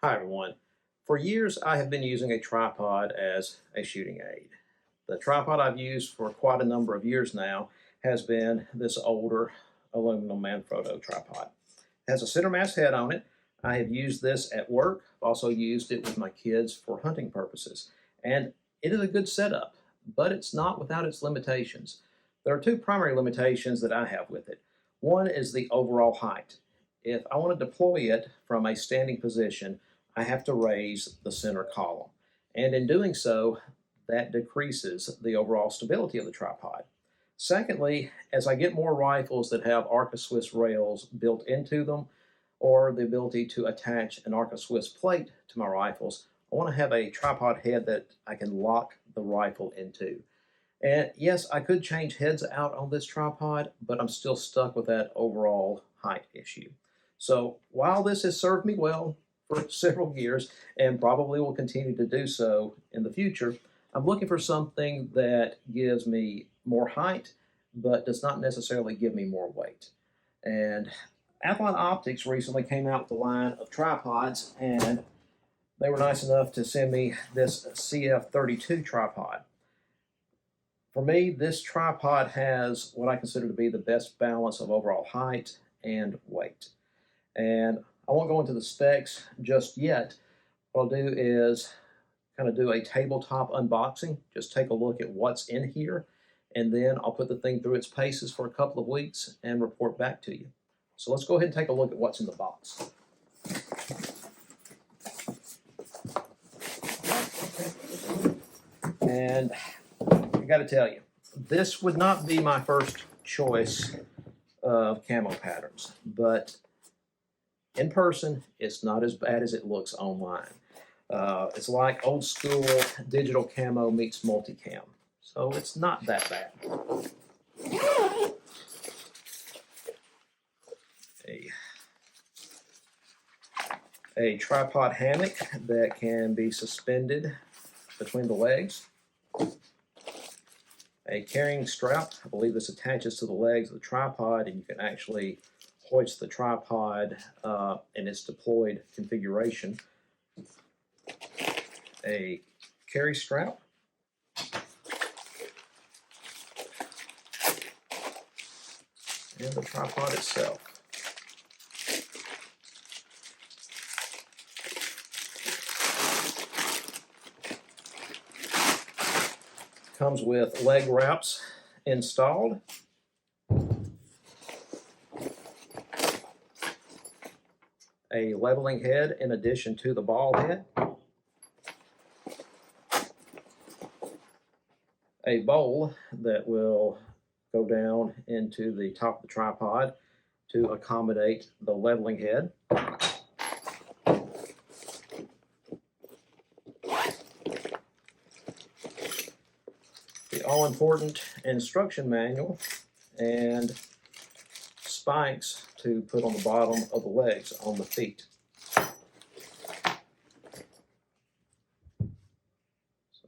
Hi everyone. For years I have been using a tripod as a shooting aid. The tripod I've used for quite a number of years now has been this older aluminum Manfrotto tripod. It has a center mass head on it. I have used this at work. I've also used it with my kids for hunting purposes. And it is a good setup, but it's not without its limitations. There are two primary limitations that I have with it. One is the overall height. If I want to deploy it from a standing position, I have to raise the center column. And in doing so, that decreases the overall stability of the tripod. Secondly, as I get more rifles that have Arca Swiss rails built into them, or the ability to attach an Arca Swiss plate to my rifles, I want to have a tripod head that I can lock the rifle into. And yes, I could change heads out on this tripod, but I'm still stuck with that overall height issue. So while this has served me well for several years and probably will continue to do so in the future, I'm looking for something that gives me more height but does not necessarily give me more weight. And Athlon Optics recently came out with a line of tripods, and they were nice enough to send me this CF32 tripod. For me, this tripod has what I consider to be the best balance of overall height and weight. And I won't go into the specs just yet. What I'll do is kind of do a tabletop unboxing, just take a look at what's in here, and then I'll put the thing through its paces for a couple of weeks and report back to you. So let's go ahead and take a look at what's in the box. And I got to tell you, this would not be my first choice of camo patterns, but in person, it's not as bad as it looks online. It's like old school digital camo meets multicam, so it's not that bad. A tripod hammock that can be suspended between the legs. A carrying strap. I believe this attaches to the legs of the tripod, and you can actually hoist the tripod in its deployed configuration. A carry strap. And the tripod itself. Comes with leg wraps installed. A leveling head in addition to the ball head. A bowl that will go down into the top of the tripod to accommodate the leveling head. The all-important instruction manual and spikes to put on the bottom of the legs on the feet.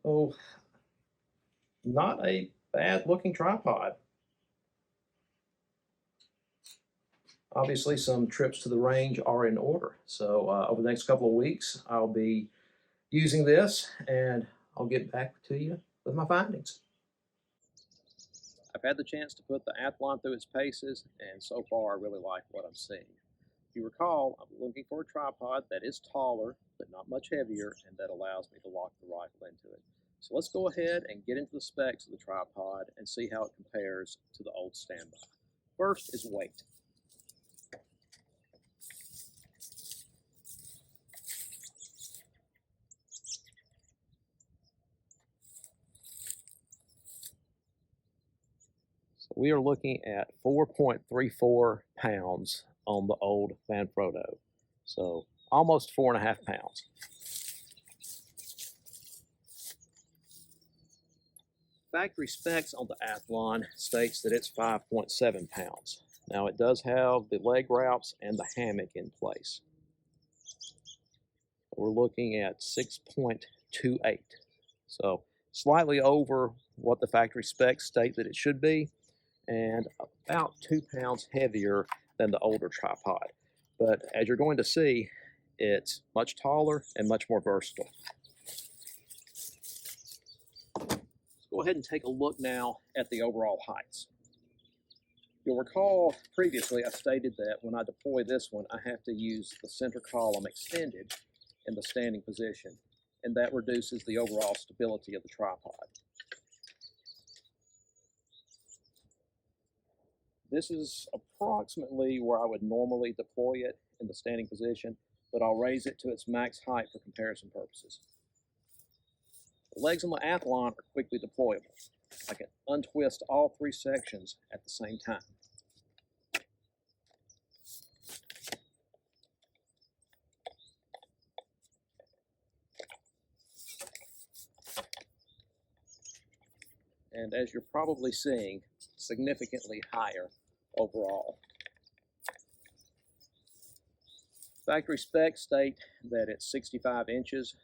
So, not a bad looking tripod. Obviously, some trips to the range are in order. So over the next couple of weeks, I'll be using this and I'll get back to you with my findings. I've had the chance to put the Athlon through its paces, and so far I really like what I'm seeing. If you recall, I'm looking for a tripod that is taller but not much heavier and that allows me to lock the rifle into it. So let's go ahead and get into the specs of the tripod and see how it compares to the old standby. First is weight. So we are looking at 4.34 pounds on the old Manfrotto. So almost 4.5 pounds. Factory specs on the Athlon states that it's 5.7 pounds. Now it does have the leg wraps and the hammock in place. We're looking at 6.28. So slightly over what the factory specs state that it should be, and about 2 pounds heavier than the older tripod. But as you're going to see, It's much taller and much more versatile. Let's go ahead and take a look now at the overall heights. You'll recall previously I stated that when I deploy this one, I have to use the center column extended in the standing position, and that reduces the overall stability of the tripod. This is approximately where I would normally deploy it in the standing position, but I'll raise it to its max height for comparison purposes. The legs on the Athlon are quickly deployable. I can untwist all three sections at the same time. And as you're probably seeing, significantly higher overall. Factory specs state that it's 65 inches,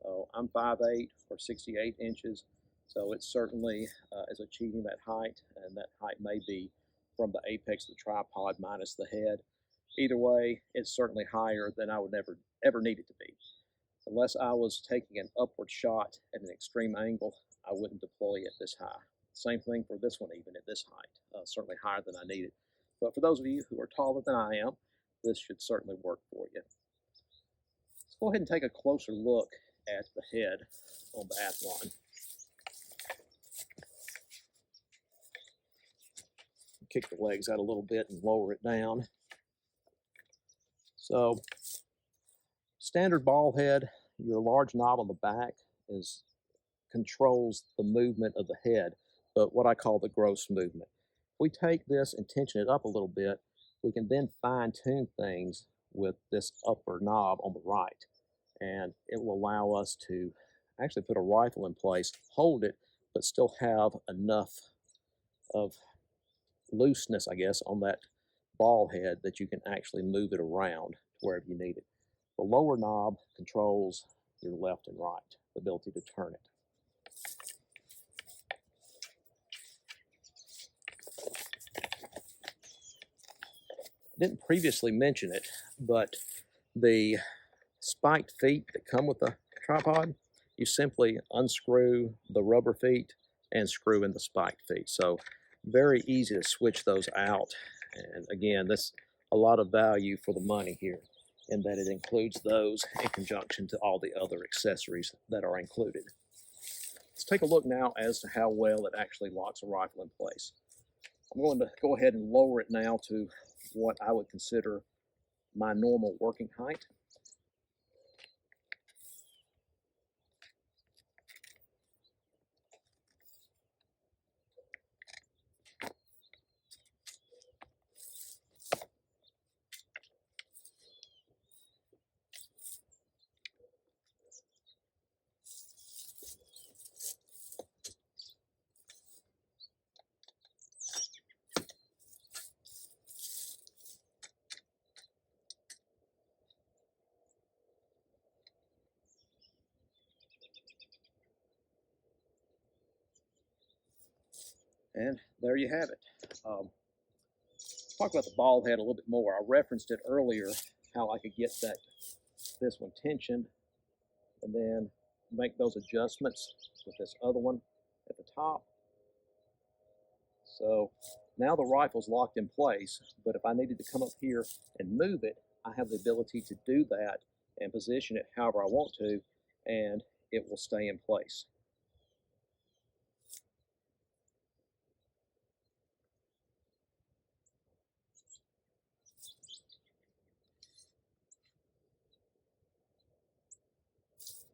so I'm 5'8" or 68 inches, so it certainly is achieving that height, and that height may be from the apex of the tripod minus the head. Either way, it's certainly higher than I would ever need it to be. Unless I was taking an upward shot at an extreme angle, I wouldn't deploy it this high. Same thing for this one, even at this height, certainly higher than I need it. But for those of you who are taller than I am, this should certainly work for you. Let's go ahead and take a closer look at the head on the Athlon. Kick the legs out a little bit and lower it down. So, standard ball head, your large knob on the back controls the movement of the head, but what I call the gross movement. If we take this and tension it up a little bit, we can then fine-tune things with this upper knob on the right, and it will allow us to actually put a rifle in place, hold it, but still have enough of looseness, I guess, on that ball head that you can actually move it around wherever you need it. The lower knob controls your left and right, the ability to turn it. I didn't previously mention it, but the spiked feet that come with the tripod, you simply unscrew the rubber feet and screw in the spiked feet. So very easy to switch those out. And again, that's a lot of value for the money here, in that it includes those in conjunction to all the other accessories that are included. Let's take a look now as to how well it actually locks a rifle in place. I'm going to go ahead and lower it now to what I would consider my normal working height. And there you have it. Talk about the ball head a little bit more. I referenced it earlier, how I could get this one tensioned and then make those adjustments with this other one at the top. So now the rifle's locked in place, but if I needed to come up here and move it, I have the ability to do that and position it however I want to, and it will stay in place.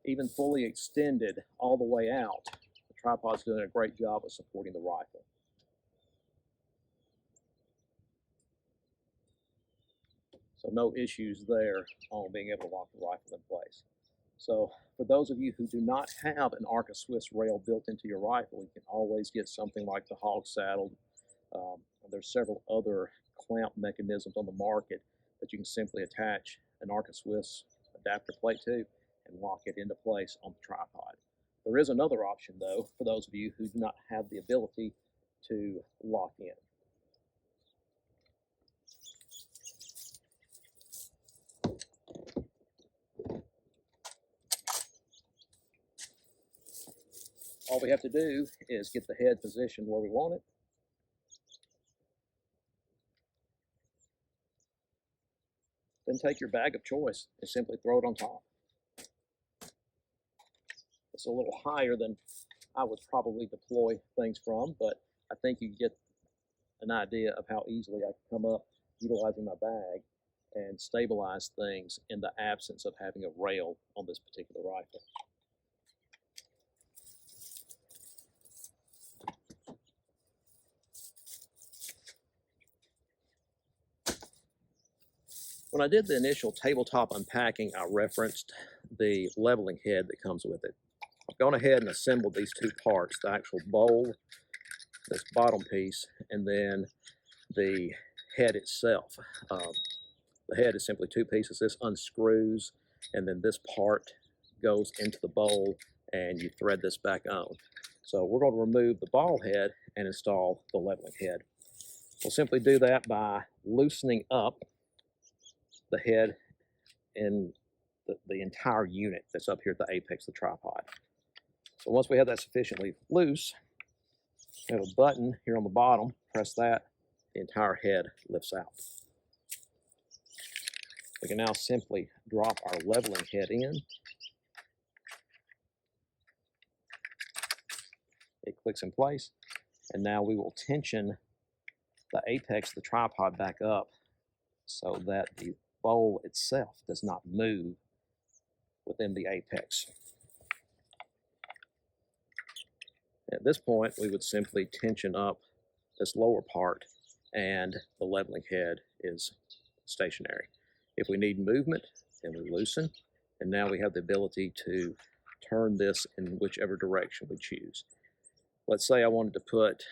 Even fully extended all the way out, the tripod's doing a great job of supporting the rifle. So no issues there on being able to lock the rifle in place. So for those of you who do not have an Arca Swiss rail built into your rifle, you can always get something like the Hog Saddle. There's several other clamp mechanisms on the market that you can simply attach an Arca Swiss adapter plate to and lock it into place on the tripod. There is another option, though, for those of you who do not have the ability to lock in. All we have to do is get the head positioned where we want it. Then take your bag of choice and simply throw it on top. It's a little higher than I would probably deploy things from, but I think you get an idea of how easily I can come up utilizing my bag and stabilize things in the absence of having a rail on this particular rifle. When I did the initial tabletop unpacking, I referenced the leveling head that comes with it. I've gone ahead and assembled these two parts, the actual bowl, this bottom piece, and then the head itself. The head is simply two pieces. This unscrews, and then this part goes into the bowl, and you thread this back on. So we're going to remove the ball head and install the leveling head. We'll simply do that by loosening up the head in the entire unit that's up here at the apex of the tripod. So once we have that sufficiently loose, we have a button here on the bottom. Press that, the entire head lifts out. We can now simply drop our leveling head in. It clicks in place, and now we will tension the apex of the tripod back up so that the bowl itself does not move within the apex. At this point, we would simply tension up this lower part, and the leveling head is stationary. If we need movement, then we loosen, and now we have the ability to turn this in whichever direction we choose. Let's say I wanted to put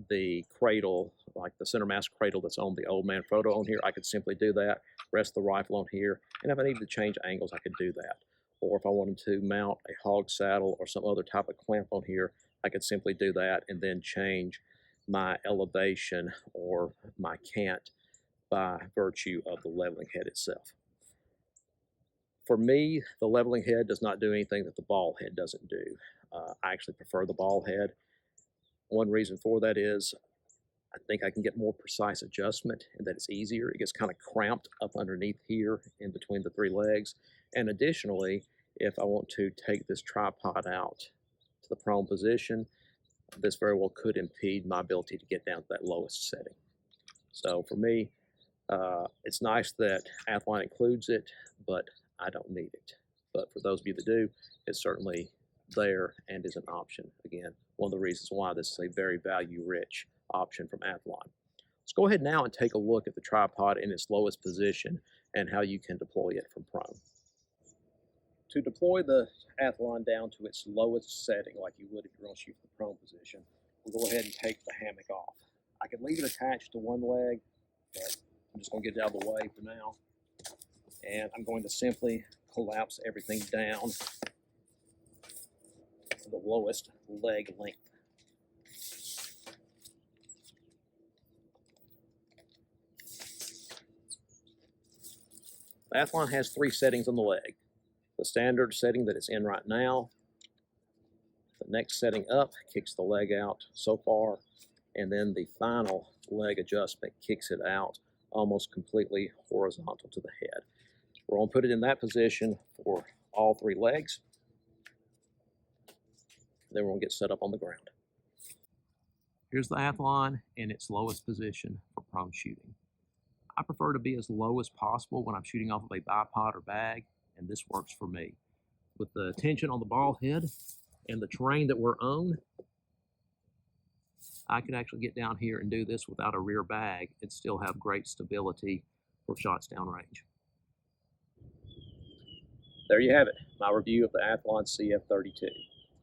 the cradle, like the center mass cradle that's on the old man photo on here. I could simply do that, rest the rifle on here, and if I needed to change angles, I could do that. Or if I wanted to mount a hog saddle or some other type of clamp on here, I could simply do that and then change my elevation or my cant by virtue of the leveling head itself. For me, the leveling head does not do anything that the ball head doesn't do. I actually prefer the ball head. One reason for that is I think I can get more precise adjustment and that it's easier. It gets kind of cramped up underneath here in between the three legs. And additionally, if I want to take this tripod out to the prone position, this very well could impede my ability to get down to that lowest setting. So for me, it's nice that Athlon includes it, but I don't need it. But for those of you that do, it's certainly there and is an option. Again, one of the reasons why this is a very value-rich option from Athlon. Let's go ahead now and take a look at the tripod in its lowest position and how you can deploy it from prone. To deploy the Athlon down to its lowest setting, like you would if you're going to shoot from the prone position, we'll go ahead and take the hammock off. I can leave it attached to one leg, but I'm just going to get it out of the way for now. And I'm going to simply collapse everything down to the lowest leg length. The Athlon has three settings on the leg. The standard setting that it's in right now. The next setting up kicks the leg out so far, and then the final leg adjustment kicks it out almost completely horizontal to the head. We're going to put it in that position for all three legs. Then we're going to get set up on the ground. Here's the Athlon in its lowest position for prone shooting. I prefer to be as low as possible when I'm shooting off of a bipod or bag, and this works for me. With the tension on the ball head and the terrain that we're on, I can actually get down here and do this without a rear bag and still have great stability for shots downrange. There you have it, my review of the Athlon CF32.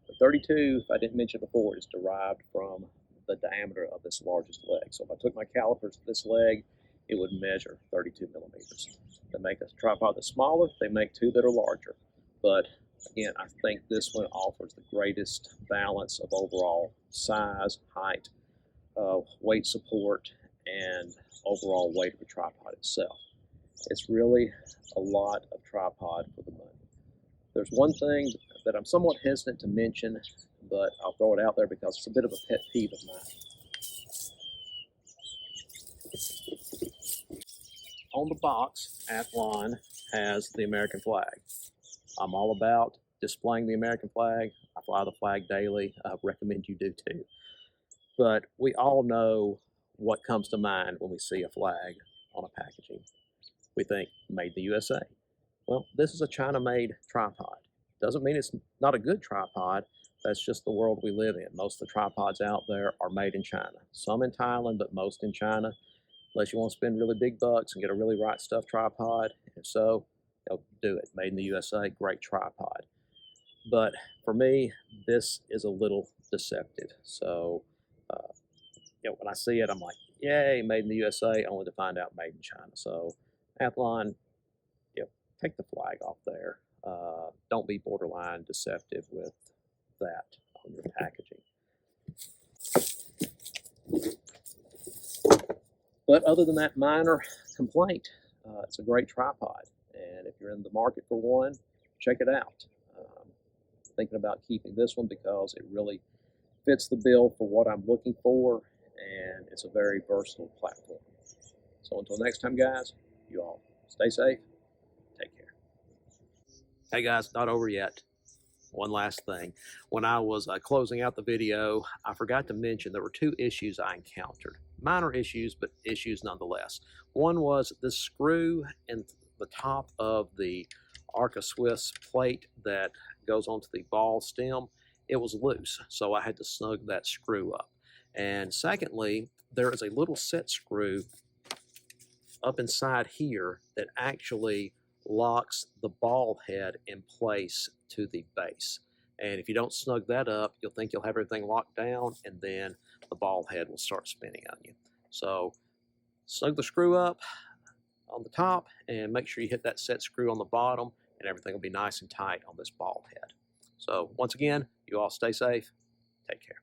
The 32, if I didn't mention before, is derived from the diameter of this largest leg. So if I took my calipers to this leg, it would measure 32 millimeters. They make a tripod that's smaller, they make two that are larger. But again, I think this one offers the greatest balance of overall size, height, weight support, and overall weight of the tripod itself. It's really a lot of tripod for the money. There's one thing that I'm somewhat hesitant to mention but I'll throw it out there because it's a bit of a pet peeve of mine. On the box, Athlon has the American flag. I'm all about displaying the American flag. I fly the flag daily. I recommend you do too. But we all know what comes to mind when we see a flag on a packaging. We think, made in the USA. Well, this is a China-made tripod. Doesn't mean it's not a good tripod. That's just the world we live in. Most of the tripods out there are made in China. Some in Thailand, but most in China. Unless you want to spend really big bucks and get a really right stuff tripod. If so, do it. Made in the USA, great tripod. But for me, this is a little deceptive. So, when I see it, I'm like, yay, made in the USA, only to find out made in China. So, Athlon, take the flag off there. Don't be borderline deceptive with that on your packaging. But other than that minor complaint, it's a great tripod. And if you're in the market for one, check it out. Thinking about keeping this one because it really fits the bill for what I'm looking for, and it's a very versatile platform. So until next time, guys, you all stay safe. Take care. Hey guys, not over yet. One last thing. When I was closing out the video, I forgot to mention there were two issues I encountered. Minor issues, but issues nonetheless. One was the screw in the top of the Arca Swiss plate that goes onto the ball stem. It was loose, so I had to snug that screw up. And secondly, there is a little set screw up inside here that actually locks the ball head in place to the base. And if you don't snug that up, you'll think you'll have everything locked down, and then the ball head will start spinning on you. So snug the screw up on the top and make sure you hit that set screw on the bottom, and everything will be nice and tight on this ball head. So once again, you all stay safe. Take care.